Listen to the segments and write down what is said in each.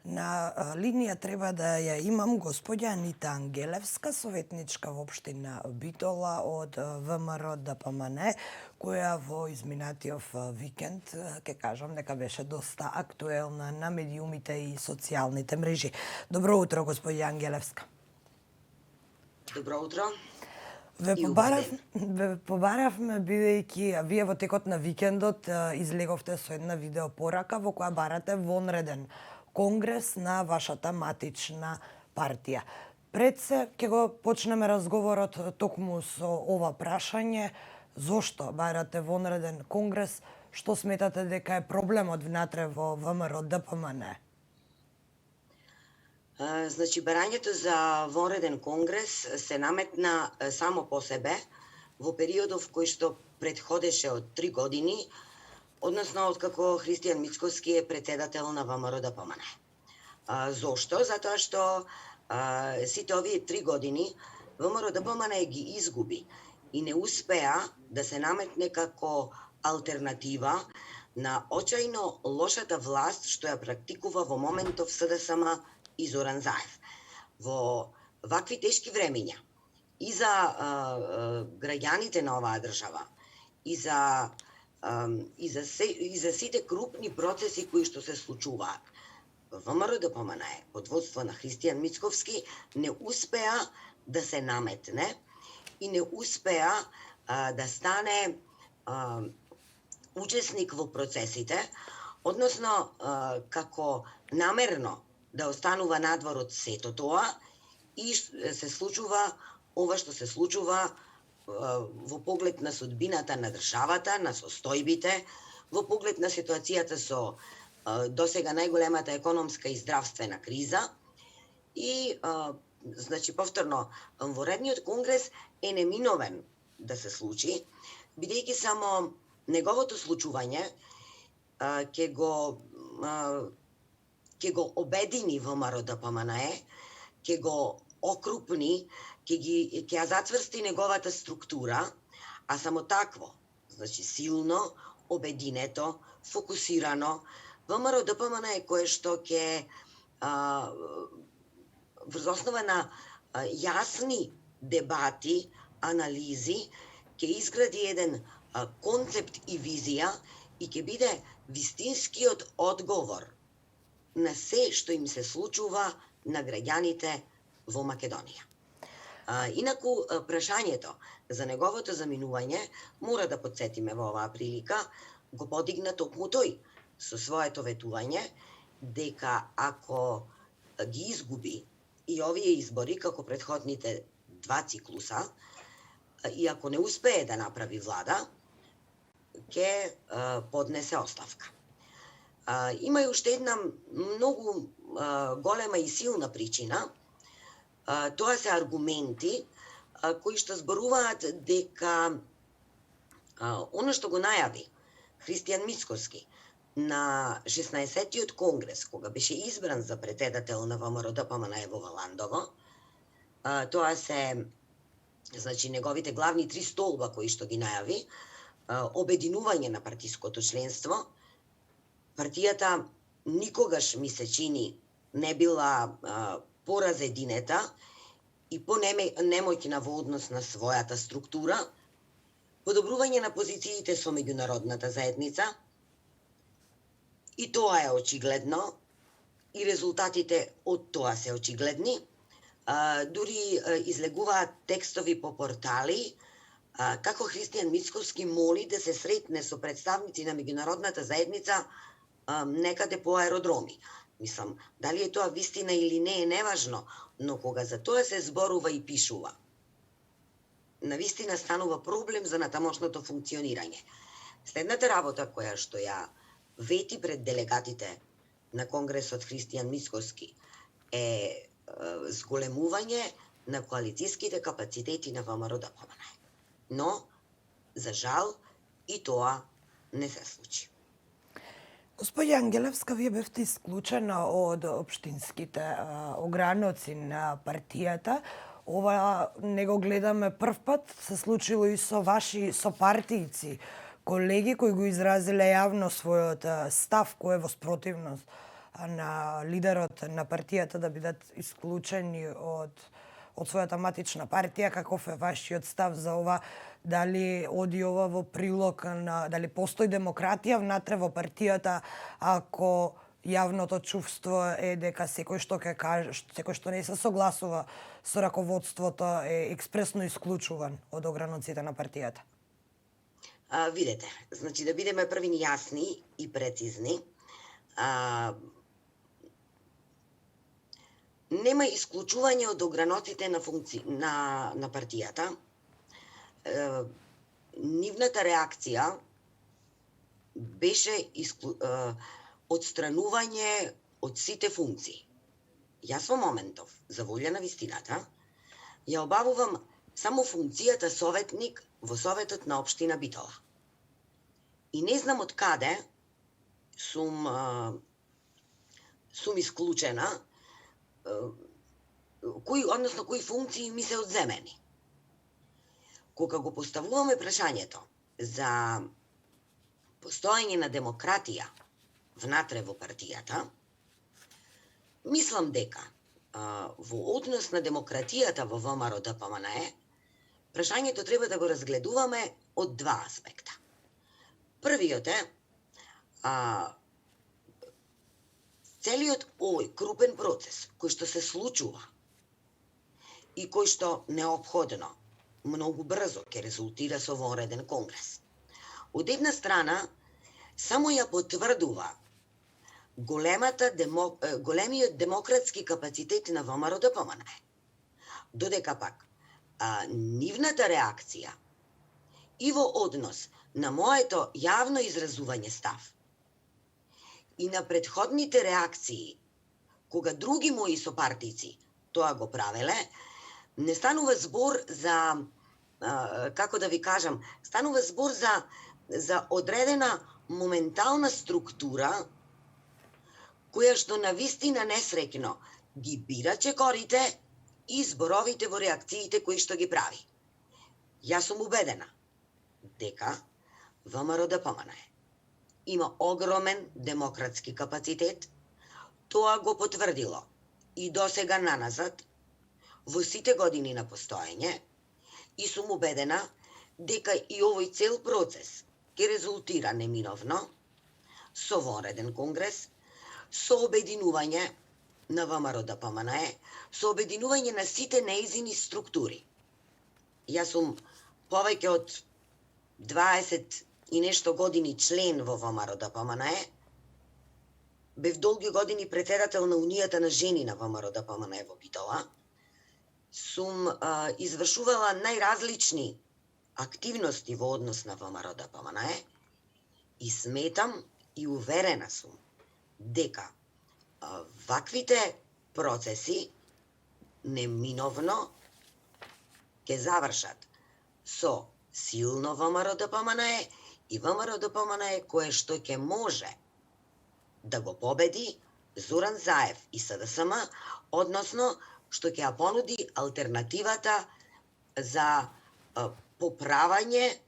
На линија треба да ја имам господја Анита Ангелевска, советничка во општина Битола од ВМРО ДПМН, која во изминатиот викенд, ќе кажам дека беше доста актуелна на медиумите и социјалните мрежи. Добро утро, господја Ангелевска. Добро утро. Ве побаравме, бидејќи вие во текот на викендот излеговте со една видеопорака во која барате вонреден конгрес на вашата матична партија. Пред се ќе го почнеме разговорот токму со ова прашање: зошто барате вонреден конгрес? Што сметате дека е проблемот внатре во ВМРО ДПМН? Значи, барањето за вонреден конгрес се наметна само по себе во периодов кој што предходеше од 3 години, односно откако Христијан Мицкоски е председател на ВМРО ДПМН. Зошто? Затоа што сите овие 3 години ВМРО ДПМН ги изгуби и не успеа да се наметне како алтернатива на очајно лошата власт што ја практикува во моментов СДСМ и Зоран Заев. Во вакви тешки времиња и за граѓаните на оваа држава, и за сите крупни процеси кои што се случуваат, ВМРО ДПМН под водство на Христијан Мицковски не успеа да се наметне и не успеа да стане учесник во процесите, односно како намерно да останува надвор од сето тоа и се случува ова што се случува во поглед на судбината на државата, на состојбите, во поглед на ситуацијата со досега најголемата економска и здравствена криза. И, значи, повторно, вонредниот конгрес е неминовен да се случи, бидејќи само неговото случување ќе го обедини ВМРО ДПМН, ќе го окрупни, ќе ја зацврсти неговата структура, а само такво, значи силно, обединето, фокусирано, ВМРО ДПМН е кое што ќе врз основа на јасни дебати, анализи, ќе изгради еден концепт и визија и ќе биде вистинскиот одговор на се што им се случува на граѓаните во Македонија. Инаку, прашањето за неговото заминување, мора да подсетиме во оваа прилика, го подигна токму тој со своето ветување, дека ако ги изгуби и овие избори како претходните 2 циклуса, и ако не успее да направи влада, ќе поднесе оставка. Има и уште една многу голема и силна причина. Тоа се аргументи кои што зборуваат дека оно што го најави Христијан Мицкоски на 16-тиот конгрес, кога беше избран за председател на ВМРО ДПМН во Валандово, тоа се, значи, неговите главни 3 столба кои што ги најави: обединување на партиското членство. Партијата никогаш, ми се чини, не била поразединета и понемоќна во однос на својата структура, подобрување на позициите со меѓународната заедница, и тоа е очигледно, и резултатите од тоа се очигледни. Дури излегуваат текстови по портали како Христијан Мицковски моли да се сретне со представници на меѓународната заедница некаде по аеродроми. Мислам, дали е тоа вистина или не е неважно, но кога за тоа се зборува и пишува, навистина станува проблем за натамошното функционирање. Следната работа која што ја вети пред делегатите на Конгресот Христијан Мицкоски е зголемување на коалицијските капацитети на ВМРО ДПМН. Но, за жал, и тоа не се случи. Господја Ангелевска, вие бевте исклучена од општинските ограноци на партијата. Ова не го гледаме прв пат, се случило и со ваши сопартијци, колеги кои го изразиле јавно својот став кој е во спротивност на лидерот на партијата да бидат исклучени од својата матична партија, каков е вашиот став за ова? Дали оди ова во прилог на дали постои демократија внатре во партијата ако јавното чувство е дека секој што ќе каже, секој што не се согласува со раководството е експресно исклучуван од ограниците на партијата? Видете, значи да бидеме првин јасни и прецизни, нема исклучување од ограниците на партијата. Нивната реакција беше одстранување од сите функции. Јас во моментов, за волја на вистината, ја обавувам само функцијата советник во Советот на општина Битола. И не знам од каде сум исклучена, кои функции ми се одземени. Кога го поставуваме прашањето за постоење на демократија внатре во партијата, мислам дека во однос на демократијата во ВМРО-ДПМНЕ, прашањето треба да го разгледуваме од два аспекта. Првиот е целиот овој крупен процес кој што се случува и кој што неопходно многу брзо ќе резултира со вонреден конгрес. Од една страна, само ја потврдува големиот демократски капацитет на ВМРО-ДПМНЕ, додека пак нивната реакција и во однос на моето јавно изразување став и на претходните реакции, кога други мои сопартици тоа го правеле, не станува збор за, како да ви кажам, станува збор за одредена моментална структура која што навистина несреќно ги бира чекорите и зборовите во реакциите кои што ги прави. Јас сум убедена дека ВМРО-ДПМНЕ има огромен демократски капацитет, тоа го потврдило и досега наназад во сите години на постоење и сум убедена дека и овој цел процес ќе резултира неминовно со вонреден конгрес, со обединување на ВМРО-ДПМНЕ, со обединување на сите неизини структури. Јас сум повеќе од 20 и нешто години член во ВМРО-ДПМНЕ, бев долги години председател на Унијата на жени на ВМРО-ДПМНЕ во Битола, сум извршувала најразлични активности во однос на ВМРО-ДПМНЕ и сметам и уверена сум дека ваквите процеси неминовно ќе завршат со силно ВМРО-ДПМНЕ и ВМРО-ДПМНЕ кое што ќе може да го победи Зоран Заев и СДСМ, односно што ќе ја понуди алтернативата за поправање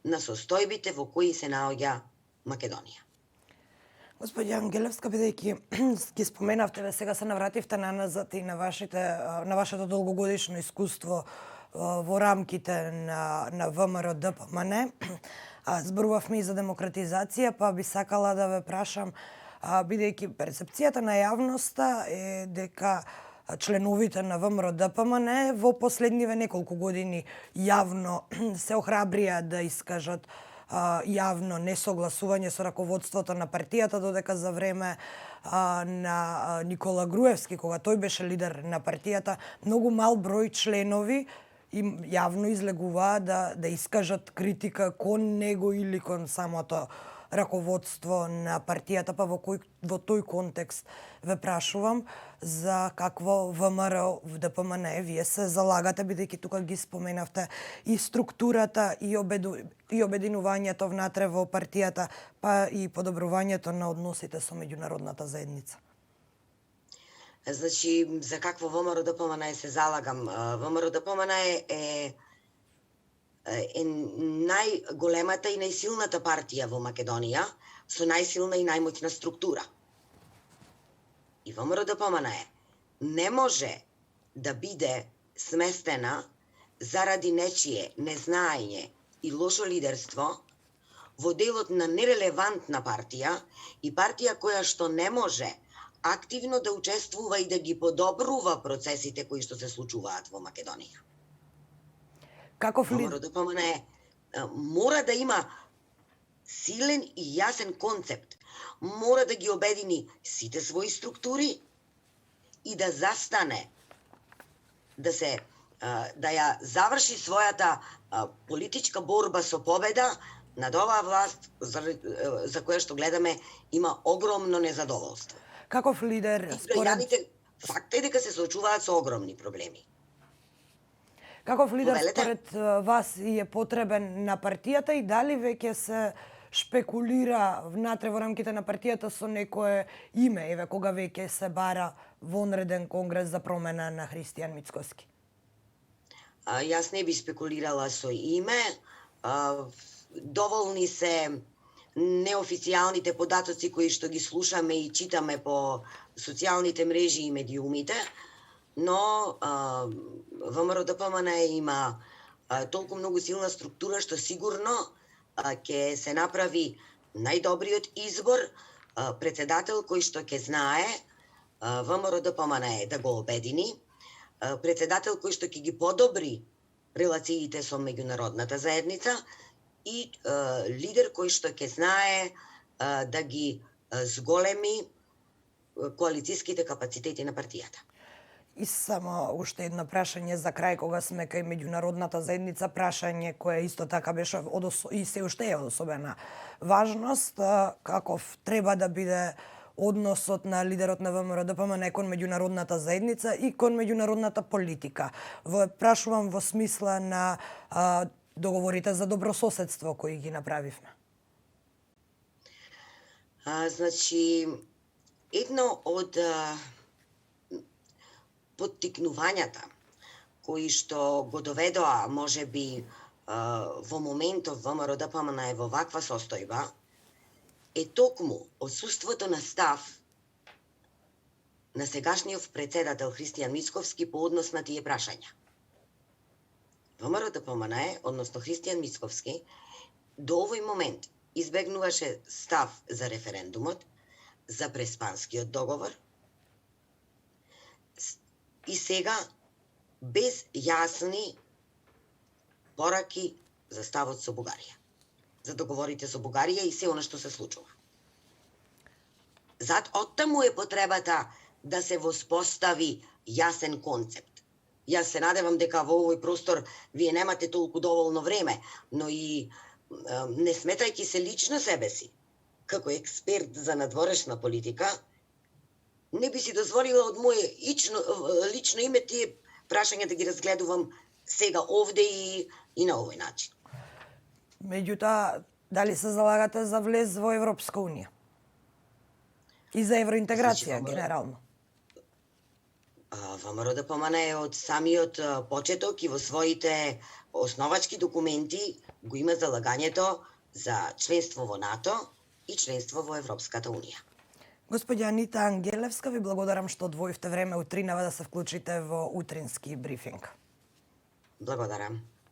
на состојбите во кои се наоѓа Македонија. Господи Ангелевска, бидејќи ги споменавте, ве сега се навративте наназад и на вашето долгогодишно искуство во рамките на ВМРО-ДПМНЕ. Зборувавме и за демократизација, па би сакала да ве прашам, бидејќи перцепцијата на јавноста е дека членовите на ВМРО-ДПМНЕ во последниве неколку години јавно се охрабрија да искажат јавно несогласување со раководството на партијата, додека за време на Никола Груевски, кога тој беше лидер на партијата, многу мал број членови им јавно излегуваа да искажат критика кон него или кон самото раководство на партијата, па во тој контекст ве прашувам за какво ВМРО-ДПМНЕ вие се залагате, бидејќи тука ги споменавте и структурата и обединувањето внатре во партијата, па и подобрувањето на односите со меѓународната заедница. Значи, за какво ВМРО-ДПМНЕ се залагам? ВМРО-ДПМНЕ е најголемата и најсилната партија во Македонија, со најсилна и најмоćна структура. и ВМРО-ДПМНЕ не може да биде сместена заради нечие незнаење и лошо лидерство во делот на нерелевантна партија и партија која што не може активно да учествува и да ги подобрува процесите кои што се случуваат во Македонија. Каков лидер? ВМРО-ДПМНЕ мора да има силен и јасен концепт. Мора да ги обедини сите своји структури и да застане, да ја заврши својата политичка борба со победа над оваа власт за која што гледаме има огромно незадоволство. Каков лидер И според граѓаните факт е дека се соочуваат со огромни проблеми. Каков лидер Повелете. според вас е потребен на партијата и дали веќе се шпекулира внатре во рамките на партијата со некое име, еве кога веќе се бара вонреден конгрес за промена на Христијан Мицкоски? Јас не би спекулирала со име. Доволни се неофицијалните податоци кои што ги слушаме и читаме по социјалните мрежи и медиумите, но ВМРО-ДПМНЕ има толку многу силна структура што сигурно ќе се направи најдобриот избор, председател кој што ќе знае ВМРО-ДПМНЕ да го обедини, председател кој што ќе ги подобри релациите со меѓународната заедница и лидер кој што ќе знае да ги зголеми коалицијските капацитети на партијата. И само уште едно прашање за крај, кога сме кај меѓународната заедница, прашање кое исто така беше и се уште е од особена важност, каков треба да биде односот на лидерот на ВМРО-ДПМНЕ кон меѓународната заедница и кон меѓународната политика. Прашувам во смисла на договорите за добрососедство кои ги направивме. Значи, едно од поттикнувањата кои што го доведоа можеби во моментов ВМРО-ДПМНЕ во ваква состојба е токму отсуството на став на сегашниот председател Христијан Мицковски по однос на тие прашања. ВМРО-ДПМНЕ, односно Христијан Мицковски, до овој момент избегнуваше став за референдумот, за Преспанскиот договор и сега без јасни пораки за ставот со Бугарија, за договорите со Бугарија и се она што се случува. Оттаму е потребата да се воспостави јасен концепт. Јас се надевам дека во овој простор вие немате толку доволно време, но и не сметајќи се лично себе си, како експерт за надворешна политика, не би си дозволила од моје лично име тие прашања да ги разгледувам сега овде и на овој начин. Меѓутоа, дали се залагате за влез во Европска Унија? И за евроинтеграција, генерално? ВМРО-ДПМНЕ од самиот почеток и во своите основачки документи го има залагањето за членство во НАТО и членство во Европската Унија. Господја Анита Ангелевска, ви благодарам што одвоивте време утринава да се вклучите во утрински брифинг. Благодарам.